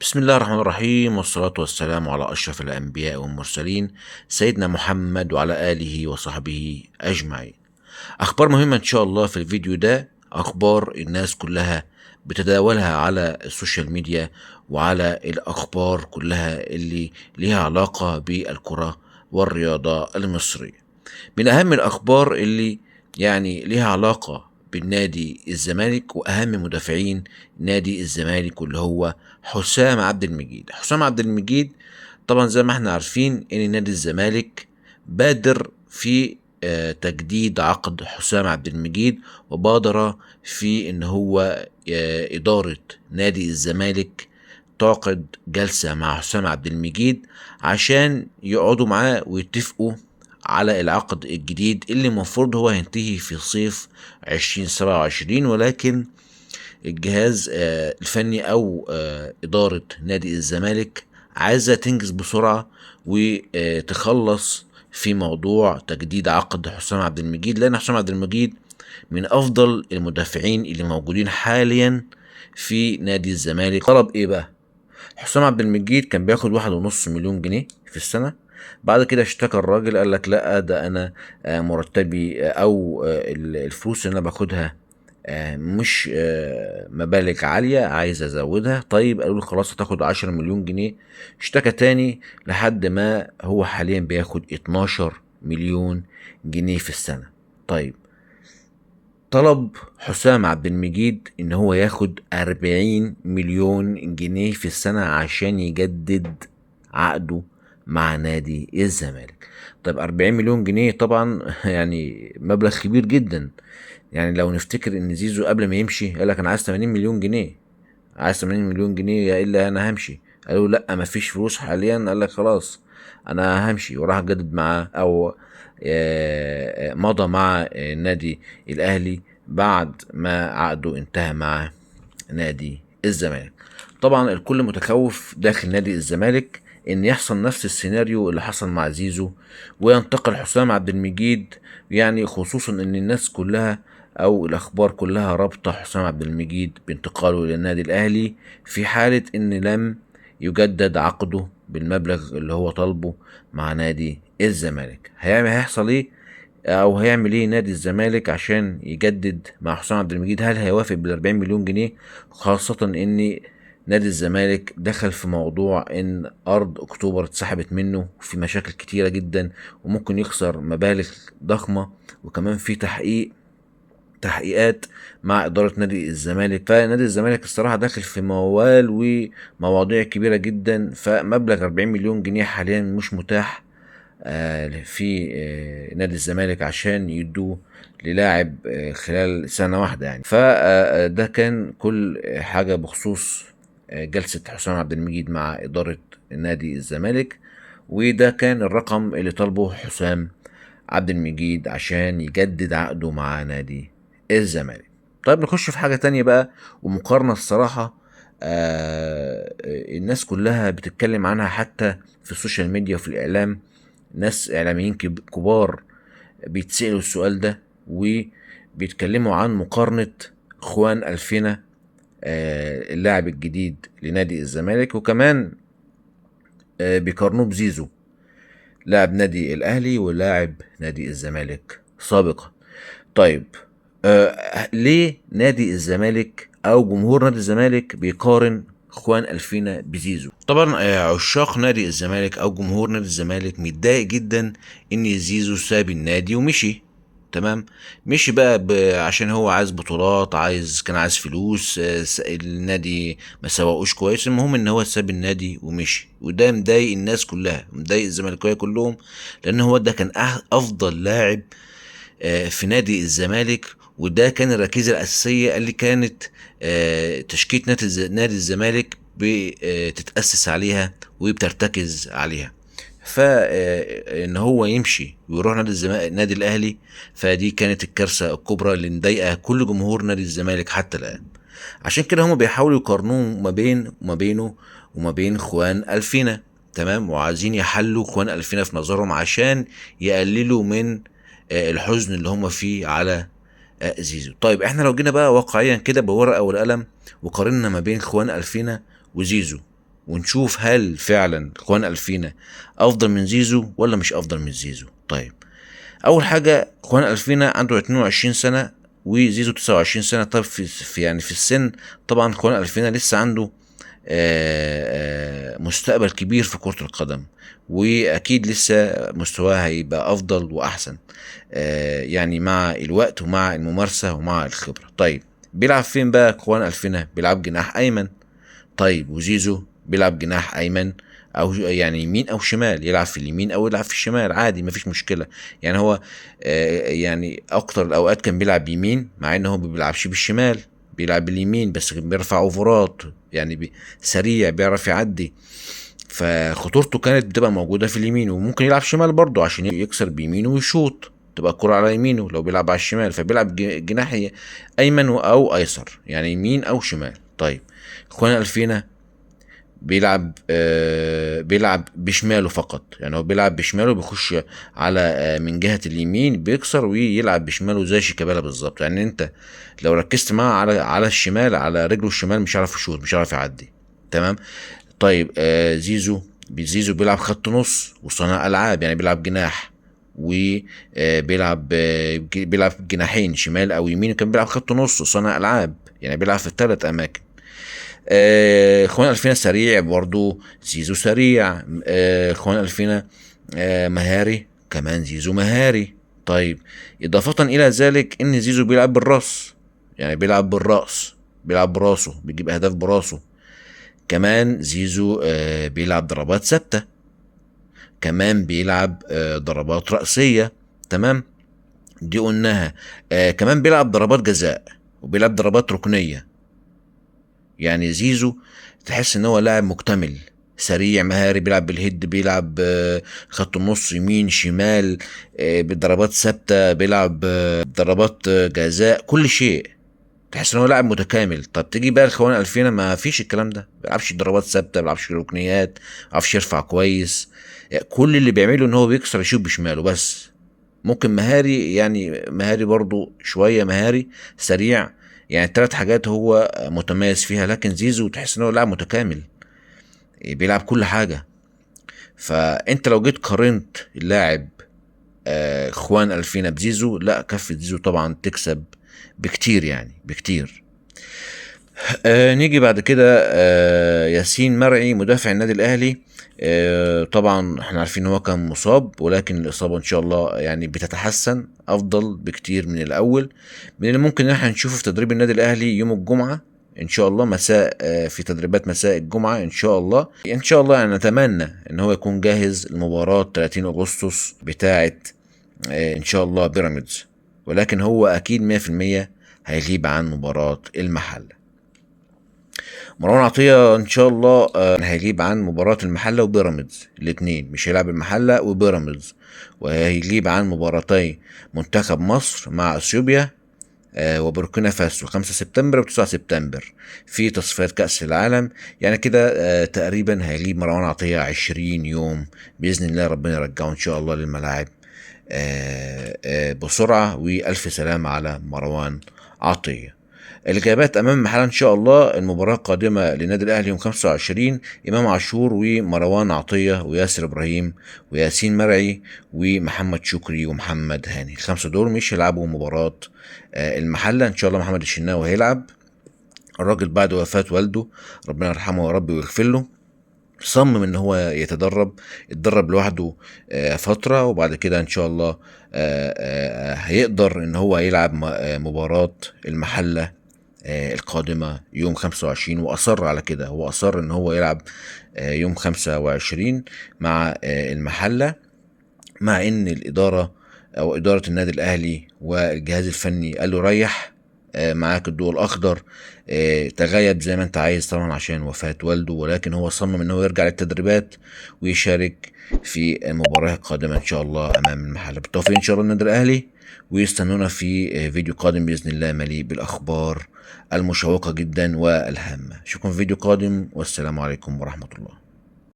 بسم الله الرحمن الرحيم، والصلاة والسلام على أشرف الأنبياء والمرسلين سيدنا محمد وعلى آله وصحبه أجمعين. أخبار مهمة إن شاء الله في الفيديو ده، أخبار الناس كلها بتتداولها على السوشيال ميديا، وعلى الأخبار كلها اللي ليها علاقة بالكرة والرياضة المصرية. من أهم الأخبار اللي ليها علاقة بالنادي الزمالك وأهم مدافعين نادي الزمالك، واللي هو حسام عبد المجيد. حسام عبد المجيد طبعا زي ما احنا عارفين ان نادي الزمالك بادر في تجديد عقد حسام عبد المجيد، وبادر في ان هو إدارة نادي الزمالك تعقد جلسة مع حسام عبد المجيد عشان يقعدوا معاه ويتفقوا على العقد الجديد اللي المفروض هو هينتهي في صيف 2027. ولكن الجهاز الفني او إدارة نادي الزمالك عايزة تنجز بسرعة وتخلص في موضوع تجديد عقد حسام عبد المجيد، لأن حسام عبد المجيد من أفضل المدافعين اللي موجودين حاليا في نادي الزمالك. طلب إيه بقى؟ حسام عبد المجيد كان بياخد 1.5 مليون جنيه في السنة. بعد كده اشتكى الراجل، قال لك لا، ده انا مرتبي او الفلوس اللي انا باخدها مش مبالغ عالية، عايز ازودها. طيب قالوا له خلاص هتاخد 10 مليون جنيه. اشتكى تاني لحد ما هو حاليا بياخد 12 مليون جنيه في السنة. طيب طلب حسام عبد المجيد ان هو ياخد 40 مليون جنيه في السنة عشان يجدد عقده مع نادي الزمالك. طيب 40 مليون جنيه طبعا يعني مبلغ كبير جدا. يعني لو نفتكر ان زيزو قبل ما يمشي قال لك انا عايز 80 مليون جنيه، عايز 80 مليون جنيه يا الا انا همشي. قالوا لا مفيش فلوس حاليا، قال لك خلاص انا همشي، وراح جدد معاه او مضى مع النادي الاهلي بعد ما عقده انتهى مع نادي الزمالك. طبعا الكل متخوف داخل نادي الزمالك ان يحصل نفس السيناريو اللي حصل مع زيزو وينتقل حسام عبد المجيد، يعني خصوصا ان الناس كلها او الاخبار كلها رابطه حسام عبد المجيد بانتقاله للنادي الاهلي في حاله ان لم يجدد عقده بالمبلغ اللي هو طالبه مع نادي الزمالك. هيحصل ايه او هيعمل ايه نادي الزمالك عشان يجدد مع حسام عبد المجيد؟ هل هيوافق بال 40 مليون جنيه؟ خاصة ان نادي الزمالك دخل في موضوع ان ارض اكتوبر اتسحبت منه، وفي مشاكل كتيرة جدا وممكن يخسر مبالغ ضخمة، وكمان في تحقيقات مع إدارة نادي الزمالك. فنادي الزمالك الصراحة داخل في موال ومواضيع كبيرة جدا، فمبلغ 40 مليون جنيه حاليا مش متاح في نادي الزمالك عشان يدوه للاعب خلال سنة واحدة. يعني فده كان كل حاجة بخصوص جلسة حسام عبد المجيد مع إدارة نادي الزمالك، وده كان الرقم اللي طلبه حسام عبد المجيد عشان يجدد عقده مع نادي الزمالك. طيب نخش في حاجة تانية بقى، ومقارنة الصراحة الناس كلها بتتكلم عنها حتى في السوشيال ميديا وفي الإعلام. ناس إعلاميين كبار بيتسألوا السؤال ده وبيتكلموا عن مقارنة خوان ألفينا اللاعب الجديد لنادي الزمالك، وكمان بيقارنوه بزيزو لاعب نادي الأهلي ولاعب نادي الزمالك سابقا. طيب ليه نادي الزمالك او جمهور نادي الزمالك بيقارن خوان ألفينا بزيزو؟ طبعا عشاق نادي الزمالك او جمهور نادي الزمالك متضايق جدا ان زيزو ساب النادي ومشي. تمام، مشي بقى عشان هو عايز بطولات، كان عايز فلوس، النادي ما سواقوش كويس. المهم ان هو ساب النادي ومشي، وده مضايق الناس كلها، مضايق الزمالكاويه كلهم، لان هو ده كان افضل لاعب في نادي الزمالك، وده كان الركيزة الأساسية اللي كانت تشكيلة نادي الزمالك بتتأسس عليها وبترتكز عليها. فإن هو يمشي ويروح نادي الأهلي، فدي كانت الكارثة الكبرى اللي مضايقة كل جمهور نادي الزمالك حتى الآن. عشان كده هم بيحاولوا يقارنوه ما بينه وما بين خوان ألفينا. تمام، وعايزين يحلوا خوان ألفينا في نظرهم عشان يقللوا من الحزن اللي هم فيه على زيزو. طيب احنا لو جينا بقى واقعيا كده بورقة والقلم وقارنا ما بين خوان ألفينا وزيزو، ونشوف هل فعلا اخوان الفينا افضل من زيزو ولا مش افضل من زيزو. طيب اول حاجه اخوان الفينا عنده 22 سنه وزيزو 29 سنه. طب في يعني في السن طبعا اخوان الفينا لسه عنده مستقبل كبير في كرة القدم، واكيد لسه مستواه هيبقى افضل واحسن يعني مع الوقت ومع الممارسة ومع الخبرة. طيب بيلعب فين بقى اخوان الفينا؟ بيلعب جناح ايمن. طيب وزيزو بيلعب جناح ايمن او يعني يمين او شمال، يلعب في اليمين او يلعب في الشمال عادي مفيش مشكله. يعني هو يعني اكتر الاوقات كان بيلعب يمين، مع ان هو ما بيلعبش بالشمال، بيلعب باليمين، بس بيرفع اوفرات يعني سريع بيعرف يعدي، فخطورته كانت بتبقى موجوده في اليمين. وممكن يلعب شمال برضه عشان يكسر بيمينه ويشوط، تبقى الكرة على يمينه لو بيلعب على الشمال، فبيلعب جناح ايمن او ايسر يعني يمين او شمال. طيب اخوانا الفينا بيلعب بشماله فقط، يعني هو بيلعب بشماله، بيخش على من جهة اليمين بيكسر ويلعب بشماله زي شيكابالا بالظبط. يعني انت لو ركزت معاه على الشمال، على رجله الشمال، مش عارف يشوط، مش عارف يعدي. تمام. طيب زيزو بيلعب خط نص وصانع العاب، يعني بيلعب جناح وبيلعب جناحين شمال او يمين، كان بيلعب خط نص وصانع العاب، يعني بيلعب في الثلاث اماكن. اخوان الفينا سريع برضو، زيزو سريع. اخوان الفينا مهاري كمان، زيزو مهاري. طيب اضافة الى ذلك ان زيزو بيلعب بالراس، يعني بيلعب بالراس، بيلعب براسه، بيجيب اهداف براسه. كمان زيزو بيلعب ضربات ثابتة، كمان بيلعب ضربات رأسية. تمام، دي قلناها. كمان بيلعب ضربات جزاء وبيلعب ضربات ركنية. يعني زيزو تحس ان هو لاعب مكتمل، سريع مهاري، بيلعب بالهيد، بيلعب خط النص يمين شمال، بضربات ثابته، بيلعب ضربات جزاء، كل شيء. تحس ان هو لاعب متكامل. طب تيجي بقى الخوان الفينا ما فيش الكلام ده، ما بيلعبش ضربات ثابته، ما بيلعبش ركنيات، ما بيعرفش يرفع كويس. كل اللي بيعمله ان هو بيكسر يشوط بشماله بس. ممكن مهاري، يعني مهاري برضو شويه، مهاري سريع، يعني الثلاث حاجات هو متميز فيها. لكن زيزو تحس ان هو لاعب متكامل، بيلعب كل حاجه. فانت لو جيت قارنت اللاعب خوان الفينا بزيزو، لا كفة زيزو طبعا تكسب بكتير، يعني بكتير. نيجي بعد كده ياسين مرعي مدافع النادي الاهلي. طبعا احنا عارفين ان هو كان مصاب، ولكن الاصابه ان شاء الله يعني بتتحسن افضل بكتير من الاول. من اللي ممكن ان احنا نشوفه في تدريب النادي الاهلي يوم الجمعه ان شاء الله مساء، في تدريبات مساء الجمعه ان شاء الله. ان شاء الله يعني نتمنى ان هو يكون جاهز لمباراه 30 اغسطس بتاعه ان شاء الله بيراميدز، ولكن هو اكيد 100% هيغيب عن مباراه المحله. مروان عطية ان شاء الله هيغيب عن مباراة المحلة وبيراميدز الاثنين، مش هيلعب المحلة وبيراميدز، وهيغيب عن مباراتي منتخب مصر مع اثيوبيا وبوركينا فاسو 5 سبتمبر و9 سبتمبر في تصفيات كأس العالم. يعني كده تقريبا هيغيب مروان عطية 20 يوم بإذن الله. ربنا يرجعه ان شاء الله للملاعب بسرعة، وألف سلامة على مروان عطية. الإجابات أمام المحلة إن شاء الله. المباراة القادمة للنادي الأهلي يوم 25، إمام عاشور ومروان عطية وياسر إبراهيم وياسين مرعي ومحمد شكري ومحمد هاني. الخمسة دول مش هيلعبوا مباراة المحلة. إن شاء الله محمد الشناوي هيلعب. الراجل بعد وفاة والده ربنا يرحمه يا رب ويغفر له صمم ان هو يتدرب لوحده فترة، وبعد كده ان شاء الله هيقدر ان هو يلعب مباراة المحلة القادمة يوم 25، واصر على كده. هو اصر ان هو يلعب يوم 25 مع المحلة، مع ان الادارة او ادارة النادي الاهلي والجهاز الفني قال له ريح، معاك الضوء الاخضر، تغيب زي ما انت عايز طبعا عشان وفاة والده. ولكن هو صمم ان هو يرجع للتدريبات ويشارك في المباراة القادمة ان شاء الله امام المحلة. بالتوفيق ان شاء الله النادي الاهلي، ويستنونا في فيديو قادم باذن الله مليء بالاخبار المشوقة جدا والهامة. اشوفكم في فيديو قادم، والسلام عليكم ورحمة الله.